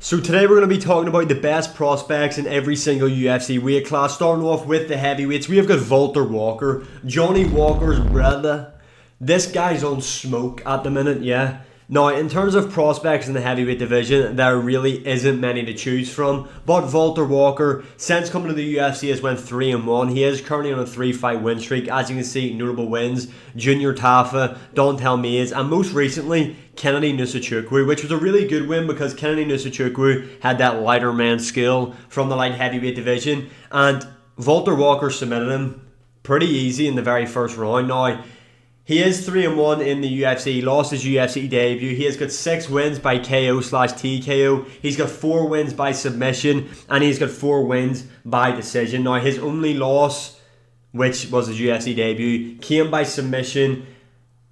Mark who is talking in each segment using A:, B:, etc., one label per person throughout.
A: So today we're going to be talking about the best prospects in every single UFC weight class, starting off with the heavyweights. We have got Walter Walker, Johnny Walker's brother. This guy's on smoke at the minute, yeah. Now, in terms of prospects in the heavyweight division, there really isn't many to choose from. But Walter Walker, since coming to the UFC, has went 3-1. He is currently on a 3-fight win streak. As you can see, notable wins: Junior Tafa, Dontel Mays, and most recently, Kennedy Nzechukwu, which was a really good win because Kennedy Nzechukwu had that lighter man skill from the light heavyweight division. And Walter Walker submitted him pretty easy in the very first round. Now, he is 3-1 in the UFC. He lost his UFC debut. He has got 6 wins by KO/TKO. He's got 4 wins by submission, and he's got 4 wins by decision. Now, his only loss, which was his UFC debut, came by submission.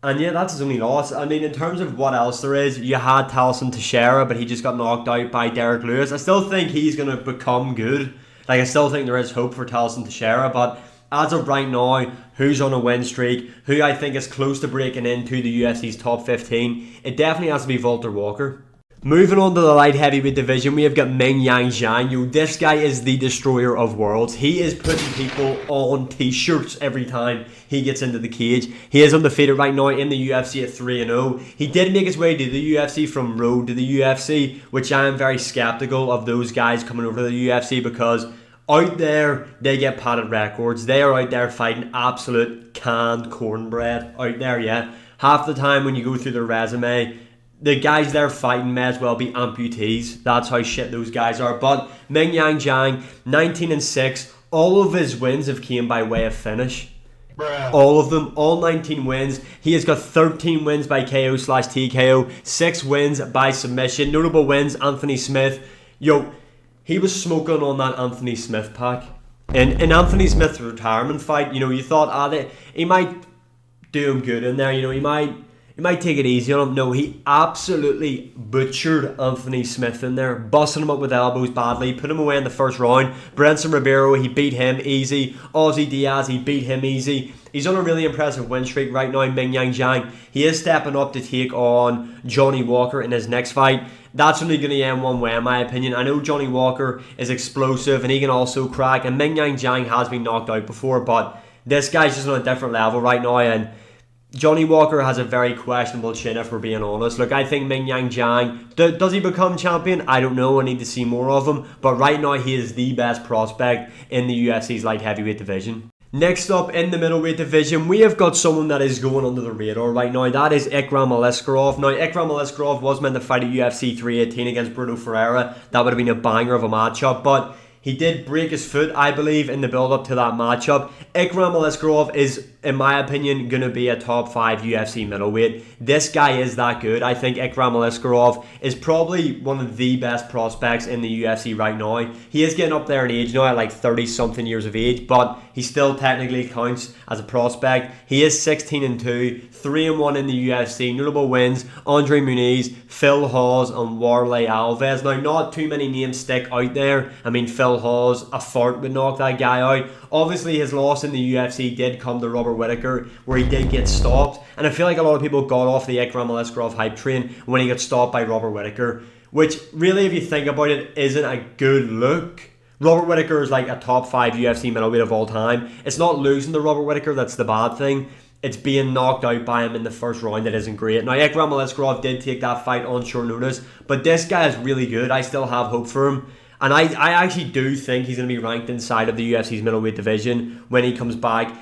A: And yeah, that's his only loss. I mean, in terms of what else there is, you had Talson Teixeira, but he just got knocked out by Derek Lewis. I still think he's going to become good. I still think there is hope for Talson Teixeira, but as of right now, who's on a win streak, who I think is close to breaking into the UFC's top 15, it definitely has to be Walter Walker. Moving on to the light heavyweight division, we have got Ming Yang Zhang. This guy is the destroyer of worlds. He is putting people on t-shirts every time he gets into the cage. He is undefeated right now in the UFC at 3-0. He did make his way to the UFC from road to the UFC, which I am very skeptical of those guys coming over to the UFC because out there, they get padded records. They are out there fighting absolute canned cornbread out there, yeah. Half the time when you go through their resume, the guys they're fighting may as well be amputees. That's how shit those guys are. But Ming Yang Zhang, 19-6. All of his wins have came by way of finish. Bruh. All of them, all 19 wins. He has got 13 wins by KO/TKO, 6 wins by submission. Notable wins: Anthony Smith. He was smoking on that Anthony Smith pack. In Anthony Smith's retirement fight, you thought he might do him good in there. He might take it easy on him. No, he absolutely butchered Anthony Smith in there, busting him up with elbows badly, put him away in the first round. Brenson Ribeiro, he beat him easy. Ozzy Diaz, he beat him easy. He's on a really impressive win streak right now, Ming Yang Zhang. He is stepping up to take on Johnny Walker in his next fight. That's only going to end one way, in my opinion. I know Johnny Walker is explosive and he can also crack, and Ming Yang Zhang has been knocked out before, but this guy's just on a different level right now, and Johnny Walker has a very questionable chin, if we're being honest. Look, I think Ming Yang Zhang, does he become champion? I don't know. I need to see more of him. But right now, he is the best prospect in the UFC's light heavyweight division. Next up, in the middleweight division, we have got someone that is going under the radar right now. That is Ikram Aliskerov. Now, Ikram Aliskerov was meant to fight at UFC 318 against Bruno Ferreira. That would have been a banger of a matchup, but he did break his foot, I believe, in the build-up to that matchup. Ikram Aliskerov is, in my opinion, going to be a top 5 UFC middleweight. This guy is that good. I think Ikram Aliskerov is probably one of the best prospects in the UFC right now. He is getting up there in age now at like 30-something years of age, but he still technically counts as a prospect. He is 16-2, 3-1 in the UFC. Notable wins: Andre Muniz, Phil Hawes, and Warley Alves. Now, not too many names stick out there. I mean, Phil Hawes, a fart would knock that guy out. Obviously, his loss in the UFC did come to Robert Whittaker, where he did get stopped. And I feel like a lot of people got off the Ikram Aliskerov hype train when he got stopped by Robert Whittaker, which really, if you think about it, isn't a good look. Robert Whittaker is like a top 5 UFC middleweight of all time. It's not losing to Robert Whittaker that's the bad thing. It's being knocked out by him in the first round that isn't great. Now, Ikram Aliskerov did take that fight on short notice, but this guy is really good. I still have hope for him. And I actually do think he's going to be ranked inside of the UFC's middleweight division when he comes back.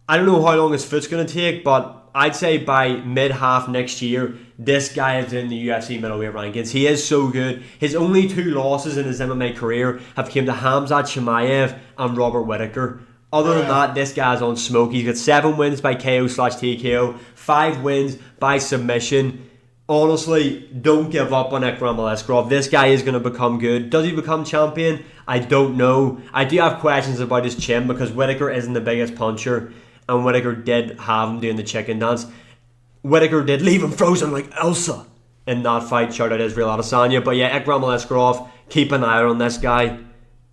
A: I don't know how long his foot's going to take, but I'd say by mid-half next year, this guy is in the UFC middleweight rankings. He is so good. His only 2 losses in his MMA career have come to Khamzat Chimaev and Robert Whittaker. Other than that, this guy's on smoke. He's got 7 wins by KO/TKO, 5 wins by submission. Honestly, don't give up on Ikram Aliskerov. This guy is going to become good. Does he become champion? I don't know. I do have questions about his chin because Whittaker isn't the biggest puncher, and Whittaker did have him doing the chicken dance. Whittaker did leave him frozen like Elsa in that fight. Shout out Israel Adesanya. But yeah, Ikram Aliskerov, keep an eye on this guy.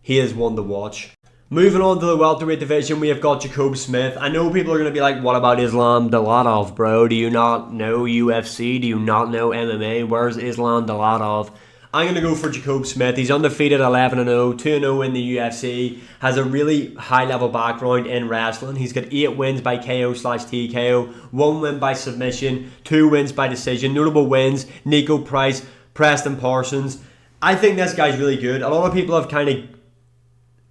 A: He is one to watch. Moving on to the welterweight division, we have got Jacob Smith. I know people are going to be like, what about Islam Dalatov, bro? Do you not know UFC? Do you not know MMA? Where's Islam Dalatov? I'm going to go for Jacob Smith. He's undefeated 11-0, 2-0 in the UFC. Has a really high-level background in wrestling. He's got 8 wins by KO/TKO, 1 win by submission, 2 wins by decision. Notable wins: Nico Price, Preston Parsons. I think this guy's really good. A lot of people have kind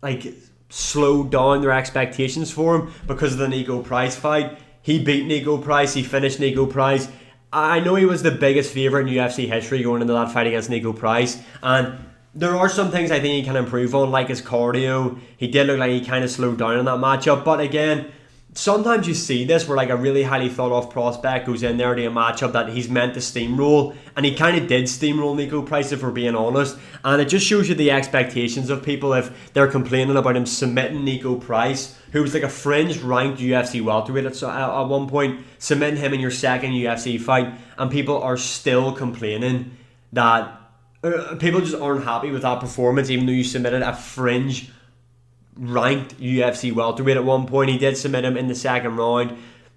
A: of slowed down their expectations for him because of the Nico Price fight. He beat Nico Price. He finished Nico Price. I know he was the biggest favourite in UFC history going into that fight against Nico Price, and there are some things I think he can improve on, like his cardio. He did look like he kind of slowed down in that matchup, but again, sometimes you see this where a really highly thought of prospect goes in there to a matchup that he's meant to steamroll, and he kind of did steamroll Nico Price, if we're being honest, and it just shows you the expectations of people if they're complaining about him submitting Nico Price, who was a fringe ranked UFC welterweight at one point, submitting him in your second UFC fight, and people are still complaining that people just aren't happy with that performance, even though you submitted a fringe ranked UFC welterweight at one point. He did submit him in the second round.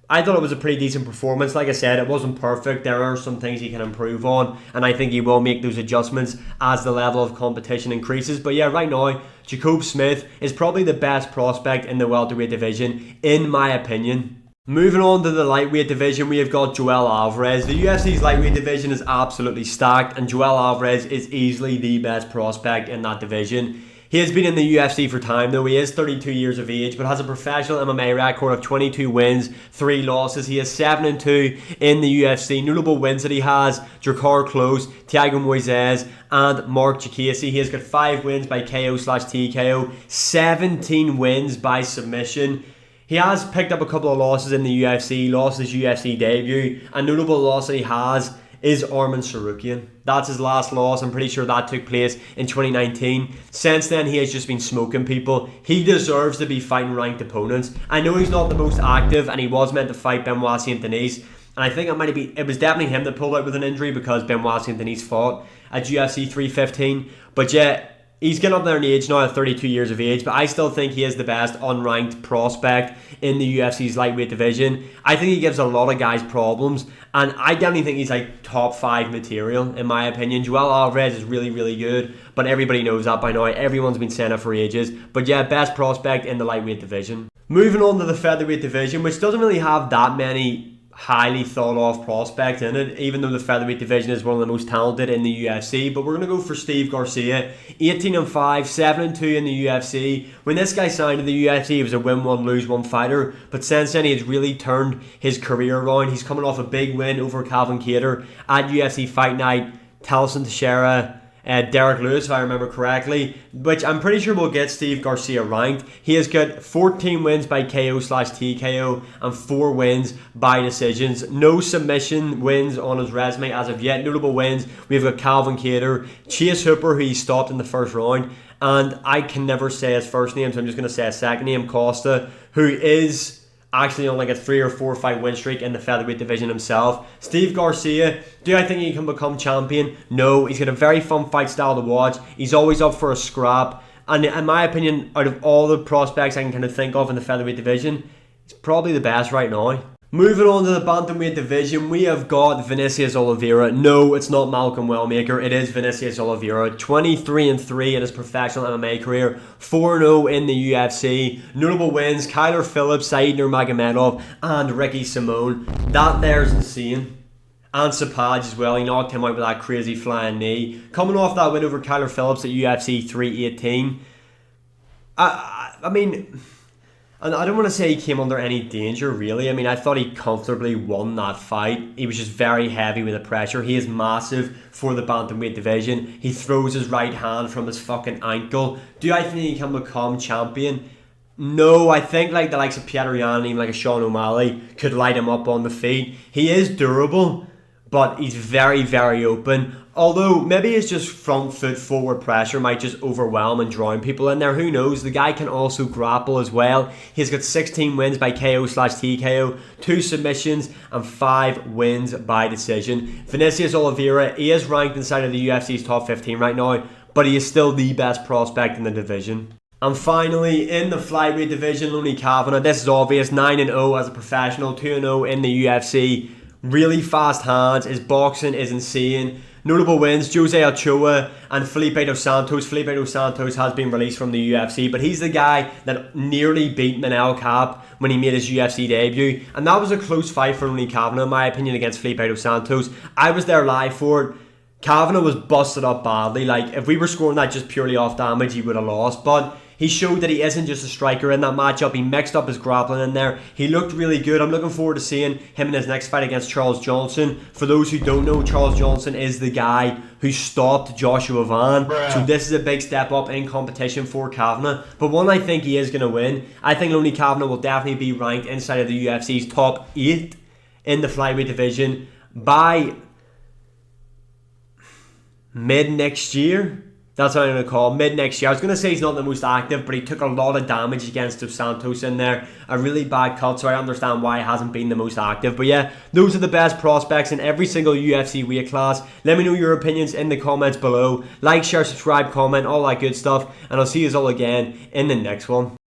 A: I thought it was a pretty decent performance. Like I said, it wasn't perfect. There are some things he can improve on, and I think he will make those adjustments as the level of competition increases. But yeah, right now, Jacob Smith is probably the best prospect in the welterweight division, in my opinion. Moving on to the lightweight division, we have got Joel Alvarez. The UFC's lightweight division is absolutely stacked, and Joel Alvarez is easily the best prospect in that division. He has been in the UFC for time though. He is 32 years of age, but has a professional MMA record of 22 wins, 3 losses. He is 7-2 in the UFC. Notable wins that he has: Drakkar Klose, Thiago Moises, and Mark Chikasi. He has got 5 wins by KO/TKO, 17 wins by submission. He has picked up a couple of losses in the UFC, lost his UFC debut. A notable loss that he has is Arman Tsarukyan. That's his last loss. I'm pretty sure that took place in 2019. Since then, he has just been smoking people. He deserves to be fighting ranked opponents. I know he's not the most active, and he was meant to fight Benoit Saint Denis. And I think it was definitely him that pulled out with an injury, because Benoit Saint Denis fought at UFC 315. But yeah, he's getting up there in age now at 32 years of age, but I still think he is the best unranked prospect in the UFC's lightweight division. I think he gives a lot of guys problems, and I definitely think he's top 5 material, in my opinion. Joel Alvarez is really, really good, but everybody knows that by now. Everyone's been saying it for ages. But yeah, best prospect in the lightweight division. Moving on to the featherweight division, which doesn't really have that many highly thought of prospect in it, even though the featherweight division is one of the most talented in the UFC. But we're going to go for Steve Garcia, 18-5, 7-2 in the UFC. When this guy signed to the UFC, he was a win one, lose one fighter, but since then he has really turned his career around. He's coming off a big win over Calvin Kattar at UFC Fight Night, Talson Teixeira, Derek Lewis, if I remember correctly, which I'm pretty sure will get Steve Garcia ranked. He has got 14 wins by KO/TKO and 4 wins by decisions. No submission wins on his resume as of yet. Notable wins: we've got Calvin Kattar, Chase Hooper, who he stopped in the first round, and I can never say his first name, so I'm just going to say his second name, Costa, who is actually on a 3 or 4 fight win streak in the featherweight division himself. Steve Garcia, do I think he can become champion? No. He's got a very fun fight style to watch. He's always up for a scrap, and in my opinion, out of all the prospects I can kind of think of in the featherweight division, he's probably the best right now. Moving on to the bantamweight division, we have got Vinicius Oliveira. No, it's not Malcolm Wellmaker. It is Vinicius Oliveira. 23-3 in his professional MMA career. 4-0 in the UFC. Notable wins: Kyler Phillips, Said Nurmagomedov, and Ricky Simone. That there's insane. And Sapaj as well. He knocked him out with that crazy flying knee. Coming off that win over Kyler Phillips at UFC 318. I mean, and I don't want to say he came under any danger, really. I mean, I thought he comfortably won that fight. He was just very heavy with the pressure. He is massive for the bantamweight division. He throws his right hand from his fucking ankle. Do I think he can become champion? No, I think the likes of Petr Yan, even a Sean O'Malley, could light him up on the feet. He is durable, but he's very, very open. Although, maybe his just front foot forward pressure might just overwhelm and drown people in there. Who knows? The guy can also grapple as well. He's got 16 wins by KO/TKO, 2 submissions, and 5 wins by decision. Vinicius Oliveira, he is ranked inside of the UFC's top 15 right now, but he is still the best prospect in the division. And finally, in the flyweight division, Lonnie Kavanagh. This is obvious, 9-0 as a professional, 2-0 in the UFC. Really fast hands. His boxing is insane. Notable wins, Jose Ochoa and Felipe dos Santos. Felipe dos Santos has been released from the UFC, but he's the guy that nearly beat Manel Kape when he made his UFC debut. And that was a close fight for Ronnie Kavanagh, in my opinion, against Felipe dos Santos. I was there live for it. Kavanagh was busted up badly. Like, if we were scoring that just purely off damage, he would have lost. But he showed that he isn't just a striker in that matchup. He mixed up his grappling in there. He looked really good. I'm looking forward to seeing him in his next fight against Charles Johnson. For those who don't know, Charles Johnson is the guy who stopped Joshua Van. So this is a big step up in competition for Kavanagh. But one I think he is going to win. I think Lonnie Kavanagh will definitely be ranked inside of the UFC's top 8 in the flyweight division by mid next year. That's what I'm going to call mid next year. I was going to say he's not the most active, but he took a lot of damage against Dos Santos in there. A really bad cut, so I understand why he hasn't been the most active. But yeah, those are the best prospects in every single UFC weight class. Let me know your opinions in the comments below. Like, share, subscribe, comment, all that good stuff. And I'll see you all again in the next one.